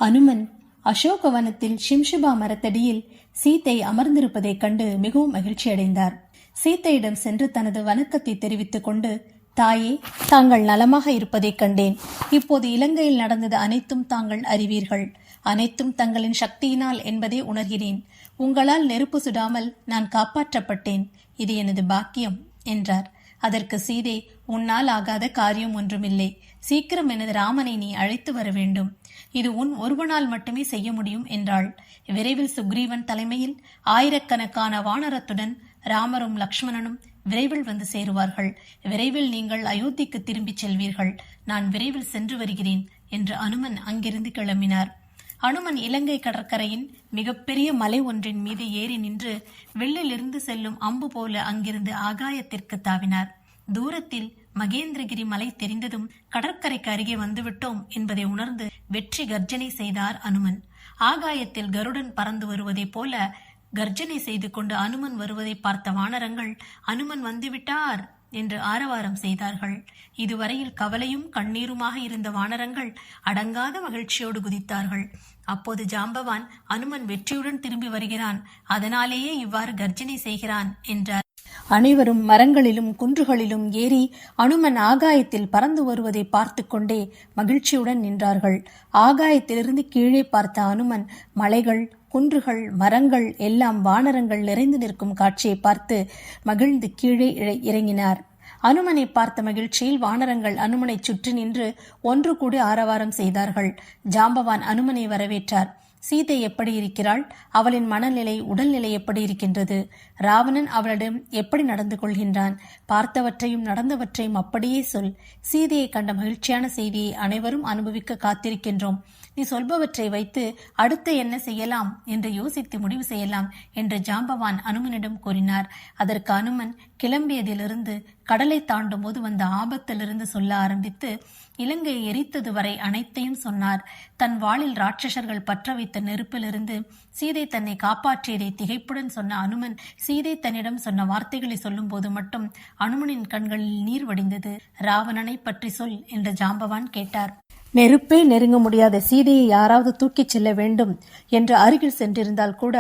அனுமன் அசோகவனத்தில் ஷிம்ஷுபா மரத்தடியில் சீத்தை அமர்ந்திருப்பதைக் கண்டு மிகவும் மகிழ்ச்சி அடைந்தார். சீத்தையிடம் சென்று தனது வணக்கத்தை தெரிவித்துக் கொண்டு, தாயே, தாங்கள் நலமாக இருப்பதைக் கண்டேன். இப்போது இலங்கையில் நடந்தது அனைத்தும் தாங்கள் அறிவீர்கள். அனைத்தும் தங்களின் சக்தியினால் என்பதை உணர்கிறேன். உங்களால் நெருப்பு சுடாமல் நான் காப்பாற்றப்பட்டேன். இது எனது பாக்கியம் என்றார். அதற்கு சீதை, உன்னால் ஆகாத காரியம் ஒன்றுமில்லை. சீக்கிரம் எனது ராமனை நீ அழைத்து வர வேண்டும். இது உன் ஒருவனால் மட்டுமே செய்ய முடியும் என்றாள். விரைவில் சுக்ரீவன் தலைமையில் ஆயிரக்கணக்கான வானரத்துடன் ராமரும் லக்ஷ்மணனும் விரைவில் வந்து சேருவார்கள். விரைவில் நீங்கள் அயோத்திக்கு திரும்பிச் செல்வீர்கள். நான் விரைவில் சென்று வருகிறேன் என்று அனுமன் அங்கிருந்து கிளம்பினார். அனுமன் இலங்கை கடற்கரையின் மிகப்பெரிய மலை ஒன்றின் மீது ஏறி நின்று வெள்ளிலிருந்து செல்லும் அம்பு போல அங்கிருந்து ஆகாயத்திற்கு தாவினார். தூரத்தில் மகேந்திரகிரி மலை தெரிந்ததும் கடற்கரைக்கு அருகே வந்துவிட்டோம் என்பதை உணர்ந்து வெற்றி கர்ஜனை செய்தார் அனுமன். ஆகாயத்தில் கருடன் பறந்து வருவதைப் போல கர்ஜனை செய்து கொண்டு அனுமன் வருவதை பார்த்த வானரங்கள், அனுமன் வந்துவிட்டார் என்று ஆரவாரம் செய்தார்கள். இதுவரையில் கவலையும் கண்ணீருமாக இருந்த வானரங்கள் அடங்காத மகிழ்ச்சியோடு குதித்தார்கள். அப்போது ஜாம்பவான், அனுமன் வெற்றியுடன் திரும்பி வருகிறான், அதனாலேயே இவ்வாறு கர்ஜனை செய்கிறான் என்றார். அனைவரும் மரங்களிலும் குன்றுகளிலும் ஏறி அனுமன் ஆகாயத்தில் பறந்து வருவதை பார்த்து கொண்டே மகிழ்ச்சியுடன் நின்றார்கள். ஆகாயத்திலிருந்து கீழே பார்த்த அனுமன் மலைகள், குன்றுகள், மரங்கள் எல்லாம் வானரங்கள் நிறைந்து நிற்கும் காட்சியை பார்த்து மகிழ்ந்து கீழே இறங்கினார். அனுமனை பார்த்த மகிழ்ச்சியில் வானரங்கள் அனுமனை சுற்றி நின்று ஒன்று கூடி ஆரவாரம் செய்தார்கள். ஜாம்பவான் அனுமனை வரவேற்றார். சீதை எப்படி இருக்கிறாள்? அவளின் மனநிலை, உடல்நிலை எப்படி இருக்கின்றது? ராவணன் அவளிடம் எப்படி நடந்து கொள்கின்றான்? பார்த்தவற்றையும் நடந்தவற்றையும் அப்படியே சொல். சீதையை கண்ட மகிழ்ச்சியான செய்தியை அனைவரும் அனுபவிக்க காத்திருக்கின்றோம். நீ சொல்பவற்றை வைத்து அடுத்து என்ன செய்யலாம் என்று யோசித்து முடிவு செய்யலாம் என்று ஜாம்பவான் அனுமனிடம் கூறினார். அதற்கு அனுமன் கிளம்பியதிலிருந்து கடலை தாண்டும் போது வந்த ஆபத்திலிருந்து சொல்ல ஆரம்பித்து இலங்கையை எரித்தது வரை அனைத்தையும் சொன்னார். தன் வாளில் ராட்சசர்கள் பற்ற வைத்த நெருப்பிலிருந்து சீதை தன்னை காப்பாற்றியதை திகைப்புடன் சொன்ன அனுமன் சீதை தன்னிடம் சொன்ன வார்த்தைகளை சொல்லும் போது மட்டும் அனுமனின் கண்களில் நீர் வடிந்தது. ராவணனை பற்றி சொல் என்று ஜாம்பவான் கேட்டார். நெருப்பே நெருங்க முடியாத சீதையை யாராவது தூக்கிச் செல்ல வேண்டும் என்று அருகில் சென்றிருந்தால் கூட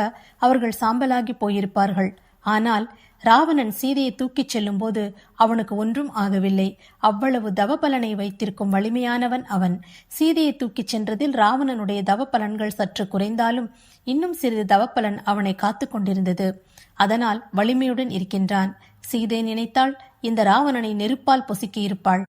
அவர்கள் சாம்பலாகி போயிருப்பார்கள். ஆனால் ராவணன் சீதையை தூக்கிச் செல்லும் போது அவனுக்கு ஒன்றும் ஆகவில்லை. அவ்வளவு தவபலனை வைத்திருக்கும் வலிமையானவன் அவன். சீதையை தூக்கிச் சென்றதில் ராவணனுடைய தவபலன்கள் சற்று குறைந்தாலும் இன்னும் சிறிது தவப்பலன் அவனை காத்து கொண்டிருந்தது. அதனால் வலிமையுடன் இருக்கின்றான். சீதை நினைத்தால் இந்த ராவணனை நெருப்பால் பொசுக்கி இருப்பாள்.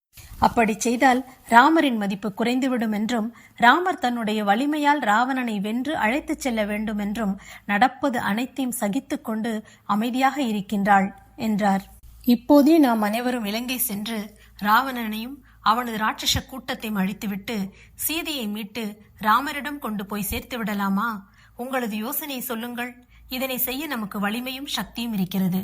அப்படி செய்தால் ராமரின் மதிப்பு குறைந்துவிடும் என்றும் ராமர் தன்னுடைய வலிமையால் ராவணனை வென்று அழைத்துச் செல்ல வேண்டும் என்றும் நடப்பது அனைத்தையும் சகித்துக் கொண்டு அமைதியாக இருக்கின்றாள் என்றார். இப்போதே நாம் அனைவரும் இலங்கை சென்று ராவணனையும் அவனது ராட்சச கூட்டத்தையும் அழித்துவிட்டு சீதையை மீட்டு ராமரிடம் கொண்டு போய் சேர்த்து விடலாமா? உங்களது யோசனை சொல்லுங்கள். இதனை செய்ய நமக்கு வலிமையும் சக்தியும் இருக்கிறது.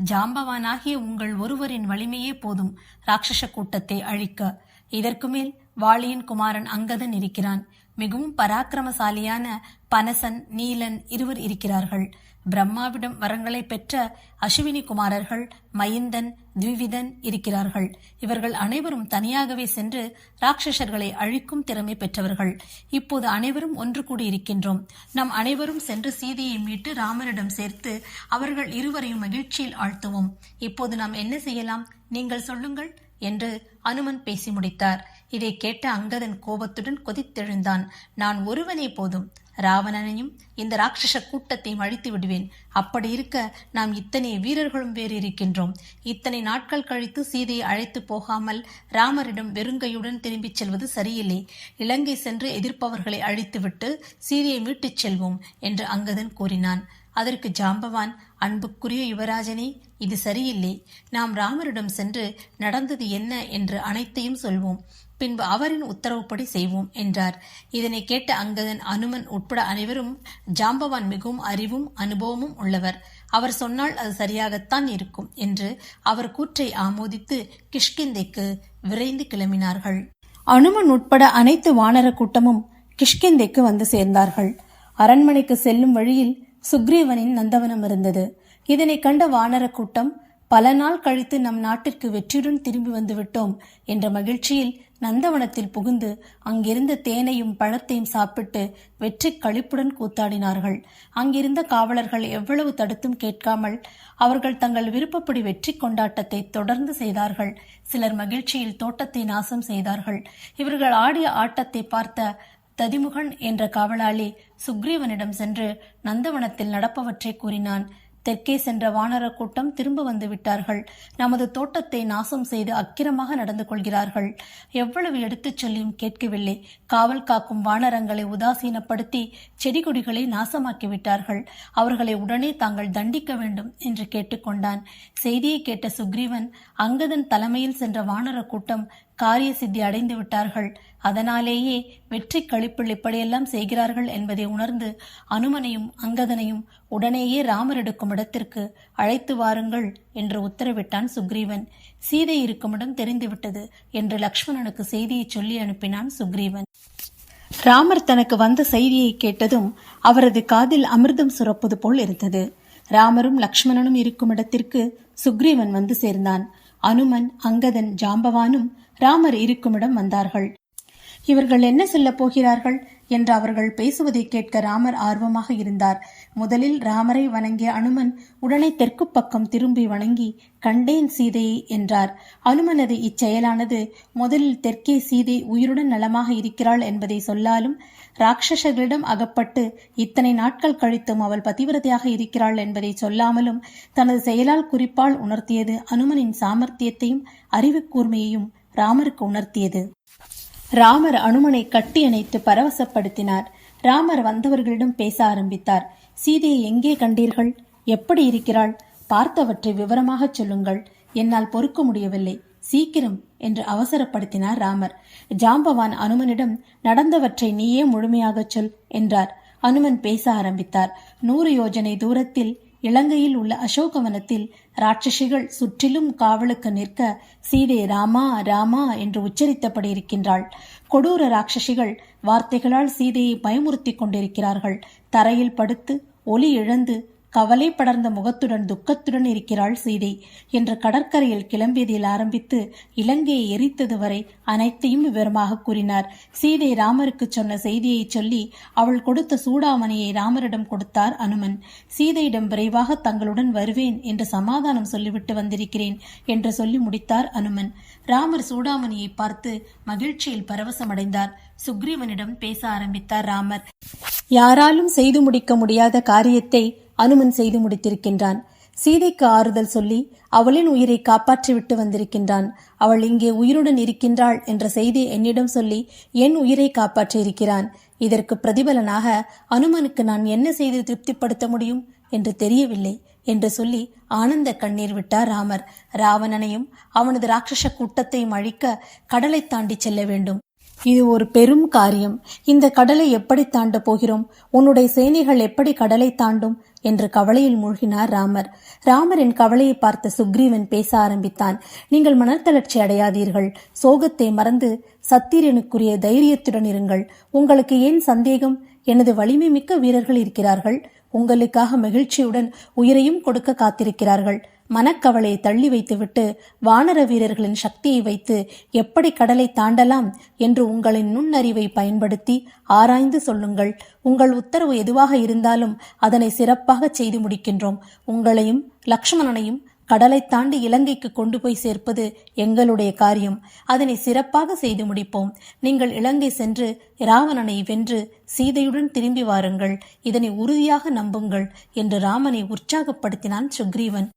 ஜாம்பவானாகிய உங்கள் ஒருவரின் வலிமையே போதும் ராட்சச கூட்டத்தை அழிக்க. இதற்கு மேல் வாலியின் குமாரன் அங்கதன் இருக்கிறான். மிகவும் பராக்கிரமசாலியான பனசன், நீலன் இருவர் இருக்கிறார்கள். பிரம்மாவிடம் வரங்களை பெற்ற அஸ்வினி குமாரர்கள் மயிந்தன், த்விவிதன் இருக்கிறார்கள். இவர்கள் அனைவரும் தனியாகவே சென்று ராட்சசர்களை அழிக்கும் திறமை பெற்றவர்கள். இப்போது அனைவரும் ஒன்று கூடி இருக்கின்றோம். நாம் அனைவரும் சென்று சீதையை மீட்டு ராமனிடம் சேர்த்து அவர்கள் இருவரையும் மகிழ்ச்சியில் ஆழ்த்துவோம். இப்போது நாம் என்ன செய்யலாம்? நீங்கள் சொல்லுங்கள் என்று அனுமன் பேசி முடித்தார். இதை கேட்ட அங்கதன் கோபத்துடன் கொதித்தெழுந்தான். நான் ஒருவனே போதும், ராவணனையும் இந்த ராட்சச கூட்டத்தையும் அழித்து விடுவேன். அப்படி இருக்க நாம் இத்தனை வீரர்களும் வேறு இருக்கின்றோம். இத்தனை நாட்கள் கழித்து சீதையை அழைத்து போகாமல் ராமரிடம் வெறுங்கையுடன் திரும்பிச் செல்வது சரியில்லை. இலங்கை சென்று எதிர்ப்பவர்களை அழித்துவிட்டு சீதையை மீட்டுச் செல்வோம் என்று அங்கதன் கூறினான். அதற்கு ஜாம்பவான், அன்புக்குரிய யுவராஜனே, இது சரியில்லை. நாம் ராமரிடம் சென்று நடந்தது என்ன என்று அனைத்தையும் சொல்வோம். பின்பு அவரின் உத்தரவுப்படி செய்வோம் என்றார். இதனை கேட்ட அங்கதன், அனுமன் உட்பட அனைவரும் ஜாம்பவான் மிகவும் அறிவும் அனுபவமும் உள்ளவர். அவர் சொன்னால் அது சரியாகத்தான் இருக்கும் என்று அவர் கூற்றை ஆமோதித்து கிஷ்கிந்தைக்கு விரைந்து கிளம்பினார்கள். அனுமன் உட்பட அனைத்து வானர கூட்டமும் கிஷ்கிந்தைக்கு வந்து சேர்ந்தார்கள். அரண்மனைக்கு செல்லும் வழியில் சுக்ரீவனின் நந்தவனம் இருந்தது. இதனை கண்ட வானர கூட்டம், பல நாள் கழித்து நம் நாட்டிற்கு வெற்றியுடன் திரும்பி வந்து விட்டோம் என்ற மகிழ்ச்சியில் நந்தவனத்தில் புகுந்து அங்கிருந்த தேனையும் பழத்தையும் சாப்பிட்டு வெற்றி களிப்புடன் கூத்தாடினார்கள். அங்கிருந்த காவலர்கள் எவ்வளவு தடுத்தும் கேட்காமல் அவர்கள் தங்கள் விருப்பப்படி வெற்றி கொண்டாட்டத்தை தொடர்ந்து செய்தார்கள். சிலர் மகிழ்ச்சியில் தோட்டத்தை நாசம் செய்தார்கள். இவர்கள் ஆடிய ஆட்டத்தை பார்த்த ததிமுகன் என்ற காவலாளி சுக்ரீவனிடம் சென்று நந்தவனத்தில் நடப்பவற்றை கூறினான். தெற்கே சென்ற வானர கூட்டம் திரும்ப வந்து விட்டார்கள். நமது தோட்டத்தை நாசம் செய்து அக்கிரமாக நடந்து கொள்கிறார்கள். எவ்வளவு எடுத்துச் சொல்லியும் கேட்கவில்லை. காவல் காக்கும் வானரங்களை உதாசீனப்படுத்தி செடி கொடிகளை நாசமாக்கி விட்டார்கள். அவர்களை உடனே தாங்கள் தண்டிக்க வேண்டும் என்று கேட்டுக்கொண்டான். செய்தியை கேட்ட சுக்ரீவன், அங்கதன் தலைமையில் சென்ற வானர கூட்டம் காரிய சித்தி அடைந்து விட்டார்கள், அதனாலேயே வெற்றி களிப்பில் இப்படியெல்லாம் செய்கிறார்கள் என்பதை உணர்ந்து அனுமனையும் அங்கதனையும் உடனேயே ராமர் எடுக்கும் இடத்திற்கு அழைத்து வாருங்கள் என்று உத்தரவிட்டான் சுக்ரீவன். சீதை இருக்கும் இடம் தெரிந்துவிட்டது என்று லக்ஷ்மணனுக்கு செய்தியை சொல்லி அனுப்பினான் சுக்ரீவன். ராமர் தனக்கு வந்த செய்தியை கேட்டதும் அவரது காதில் அமிர்தம் சுரப்பது போல் இருந்தது. ராமரும் லக்ஷ்மணனும் இருக்கும் இடத்திற்கு சுக்ரீவன் வந்து சேர்ந்தான். அனுமன், அங்கதன், ஜாம்பவானும் ராமர் இருக்குமிடம் வந்தார்கள். இவர்கள் என்ன சொல்லப் போகிறார்கள் என்று அவர்கள் பேசுவதை கேட்க ராமர் ஆர்வமாக இருந்தார். முதலில் ராமரை வணங்கிய அனுமன் உடனே தெற்கு பக்கம் திரும்பி வணங்கி, கண்டேன் சீதையை என்றார். அனுமனது இச்செயலானது முதலில் தெற்கே சீதை உயிருடன் நலமாக இருக்கிறாள் என்பதை சொல்லாலும், ராட்சசர்களிடம் அகப்பட்டு இத்தனை நாட்கள் கழித்தும் அவள் பதிவிரதையாக இருக்கிறாள் என்பதை சொல்லாமலும் தனது செயலால் குறிப்பால் உணர்த்தியது அனுமனின் சாமர்த்தியத்தையும் அறிவு கூர்மையையும் ராமருக்கு உணர்த்தியது. ராமர் அனுமனை கட்டி அணைத்து பரவசப்படுத்தினார். ராமர் வந்தவர்களிடம் பேச ஆரம்பித்தார். சீதையை எங்கே கண்டீர்கள்? எப்படி இருக்கிறாள்? பார்த்தவற்றை விவரமாக சொல்லுங்கள். என்னால் பொறுக்க முடியவில்லை, சீக்கிரம் என்று அவசரப்படுத்தினார் ராமர். ஜாம்பவான் அனுமனிடம் நடந்தவற்றை நீயே முழுமையாக சொல் என்றார். அனுமன் பேச ஆரம்பித்தார். 100 யோஜனை தூரத்தில் இலங்கையில் உள்ள அசோகவனத்தில் ராட்சசிகள் சுற்றிலும் காவலுக்கு நிற்க சீதை ராமா ராமா என்று உச்சரித்தபடி இருக்கின்றாள். கொடூர ராட்சசிகள் வார்த்தைகளால் சீதையை பயமுறுத்தி கொண்டிருக்கிறார்கள். தரையில் படுத்து ஒலி இழந்து கவலை படர்ந்த முகத்துடன் துக்கத்துடன் இருக்கிறாள் சீதை என்று கடற்கரையில் கிளம்பியதில் ஆரம்பித்து இலங்கையை எரித்தது வரை அனைத்தையும் விவரமாக கூறினார். சீதை ராமருக்கு சொன்ன செய்தியை சொல்லி அவள் கொடுத்த சூடாமணியை ராமரிடம் கொடுத்தார் அனுமன். சீதையிடம் விரைவாக தங்களுடன் வருவேன் என்று சமாதானம் சொல்லிவிட்டு வந்திருக்கிறேன் என்று சொல்லி முடித்தார் அனுமன். ராமர் சூடாமணியை பார்த்து மகிழ்ச்சியில் பரவசமடைந்தார். சுக்ரீவனிடம் பேச ஆரம்பித்தார் ராமர். யாராலும் செய்து முடிக்க முடியாத காரியத்தை அனுமன் செய்து முடித்திருக்கின்றான். சீதைக்கு ஆறுதல் சொல்லி அவளின் உயிரை காப்பாற்றிவிட்டு வந்திருக்கின்றான். அவள் இங்கே உயிருடன் இருக்கின்றாள் என்ற செய்தி என்னிடம் சொல்லி என் உயிரை காப்பாற்றியிருக்கிறான். இதற்கு பிரதிபலனாக அனுமனுக்கு நான் என்ன செய்து திருப்திப்படுத்த முடியும் என்று தெரியவில்லை என்று சொல்லி ஆனந்த கண்ணீர் விட்டார் ராமர். ராவணனையும் அவனது ராட்சச கூட்டத்தையும் அழிக்க கடலை தாண்டி செல்ல வேண்டும். இது ஒரு பெரும் காரியம். இந்த கடலை எப்படி தாண்ட போகிறோம்? உன்னுடைய சேனைகள் எப்படி கடலை தாண்டும் என்று கவலையில் மூழ்கினார் ராமர். ராமரின் கவலையை பார்த்த சுக்ரீவன் பேச ஆரம்பித்தான். நீங்கள் மனத்தளர்ச்சி அடையாதீர்கள். சோகத்தை மறந்து சத்திரியனுக்குரிய தைரியத்துடன் இருங்கள். உங்களுக்கு ஏன் சந்தேகம்? எனது வலிமை மிக்க வீரர்கள் இருக்கிறார்கள். உங்களுக்காக மகிழ்ச்சியுடன் உயிரையும் கொடுக்க காத்திருக்கிறார்கள். மனக்கவலையை தள்ளி வைத்துவிட்டு வானர வீரர்களின் சக்தியை வைத்து எப்படி கடலை தாண்டலாம் என்று உங்களின் நுண்ணறிவை பயன்படுத்தி ஆராய்ந்து சொல்லுங்கள். உங்கள் உத்தரவு எதுவாக இருந்தாலும் அதனை சிறப்பாக செய்து முடிக்கின்றோம். உங்களையும் லக்ஷ்மணனையும் கடலை தாண்டி இலங்கைக்கு கொண்டு போய் சேர்ப்பது எங்களுடைய காரியம். அதனை சிறப்பாக செய்து முடிப்போம். நீங்கள் இலங்கை சென்று ராவணனை வென்று சீதையுடன் திரும்பி வாருங்கள். இதனை உறுதியாக நம்புங்கள் என்று ராமனை உற்சாகப்படுத்தினான் சுக்ரீவன்.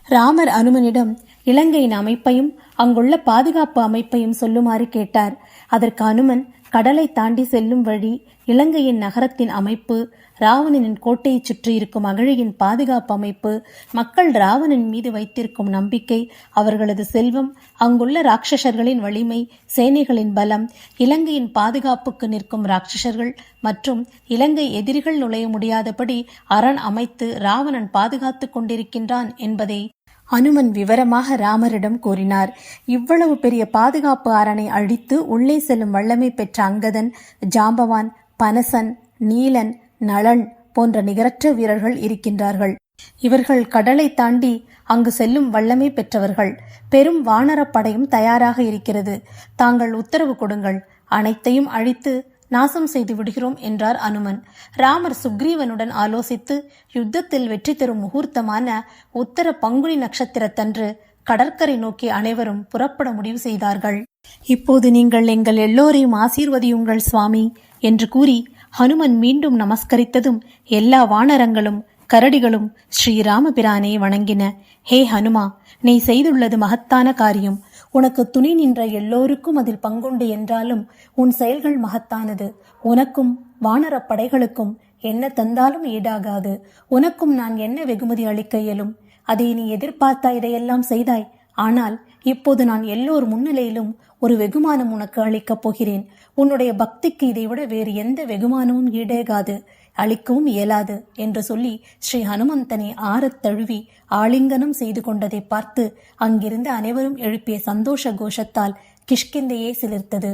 ராமர் அனுமனிடம் இலங்கையின் அமைப்பையும் அங்குள்ள பாதுகாப்பு அமைப்பையும் சொல்லுமாறு கேட்டார். அதற்கு அனுமன் கடலை தாண்டி செல்லும் வழி, இலங்கையின் நகரத்தின் அமைப்பு, ராவணனின் கோட்டையை சுற்றி இருக்கும் அகழியின் பாதுகாப்பு அமைப்பு, மக்கள் ராவணன் மீது வைத்திருக்கும் நம்பிக்கை, அவர்களது செல்வம், அங்குள்ள ராட்சசர்களின் வலிமை, சேனைகளின் பலம், இலங்கையின் பாதுகாப்புக்கு நிற்கும் ராட்சசர்கள் மற்றும் இலங்கை எதிரிகள் நுழைய முடியாதபடி அரண் அமைத்து ராவணன் பாதுகாத்துக் கொண்டிருக்கின்றான் என்பதை அனுமன் விவரமாக ராமரிடம் கூறினார். இவ்வளவு பெரிய பாதுகாப்பு அரணை அழித்து உள்ளே செல்லும் வல்லமை பெற்ற அங்கதன், ஜாம்பவான், பனசன், நீலன், நளன் போன்ற நிகரற்ற வீரர்கள் இருக்கின்றார்கள். இவர்கள் கடலை தாண்டி அங்கு செல்லும் வல்லமை பெற்றவர்கள். பெரும் வானரப்படையும் தயாராக இருக்கிறது. தாங்கள் உத்தரவு கொடுங்கள், அனைத்தையும் அழித்து நாசம் செய்து விடுகிறோம் என்றார் அனுமன். ராமர் சுக்ரீவனுடன் ஆலோசித்து யுத்தத்தில் வெற்றி தரும் முகூர்த்தமான உத்தர பங்குனி நட்சத்திரத்தன்று கடற்கரை நோக்கி அனைவரும் புறப்பட முடிவு செய்தார்கள். இப்போது நீங்கள் எங்கள் எல்லோரையும் ஆசீர்வதியுங்கள் சுவாமி என்று கூறி ஹனுமன் மீண்டும் நமஸ்கரித்ததும் எல்லா வானரங்களும் கரடிகளும் ஸ்ரீராமபிரானை வணங்கின. ஹே ஹனுமா, நீ செய்துள்ளது மகத்தான காரியம். உனக்கு துணை நின்ற எல்லோருக்கும் அதில் பங்குண்டு என்றாலும் உன் செயல்கள் மகத்தானது. உனக்கும் வானரப் படைகளுக்கும் என்ன தந்தாலும் ஈடாகாது. உனக்கும் நான் என்ன வெகுமதி அளிக்க இயலும்? அதை நீ எதிர்பார்த்தா இதையெல்லாம் செய்தாய். ஆனால் இப்போது நான் எல்லோர் முன்னிலையிலும் ஒரு வெகுமானம் உனக்கு அளிக்கப் போகிறேன். உன்னுடைய பக்திக்கு இதைவிட வேறு எந்த வெகுமானமும் ஈடேகாது, அளிக்கவும் இயலாது என்று சொல்லி ஸ்ரீ ஹனுமந்தனை ஆறத் தழுவி ஆலிங்கனம் செய்து கொண்டதை பார்த்து அங்கிருந்த அனைவரும் எழுப்பிய சந்தோஷ கோஷத்தால் கிஷ்கிந்தையே சிலிர்த்தது.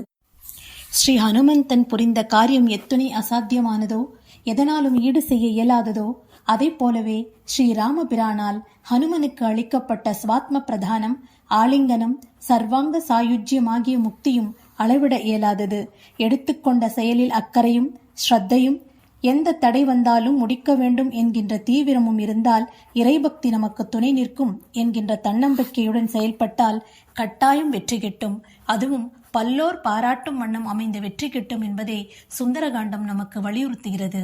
ஸ்ரீ ஹனுமந்தன் புரிந்த காரியம் எத்துணை அசாத்தியமானதோ, எதனாலும் ஈடு செய்ய இயலாததோ, அதை போலவே ஸ்ரீராமபிரானால் ஹனுமனுக்கு அளிக்கப்பட்ட ஸ்வாத்ம பிரதானம், ஆலிங்கனம், சர்வாங்க சாயுஜ்யமாகிய முக்தியும் அளவிட இயலாதது. எடுத்துக்கொண்ட செயலில் அக்கறையும் ஸ்ரத்தையும், எந்த தடை வந்தாலும் முடிக்க வேண்டும் என்கின்ற தீவிரமும் இருந்தால் இறைபக்தி நமக்கு துணை நிற்கும் என்கின்ற தன்னம்பிக்கையுடன் செயல்பட்டால் கட்டாயம் வெற்றி கிட்டும். அதுவும் பல்லோர் பாராட்டும் வண்ணம் அமைந்த வெற்றி கிட்டும் என்பதை சுந்தரகாண்டம் நமக்கு வலியுறுத்துகிறது.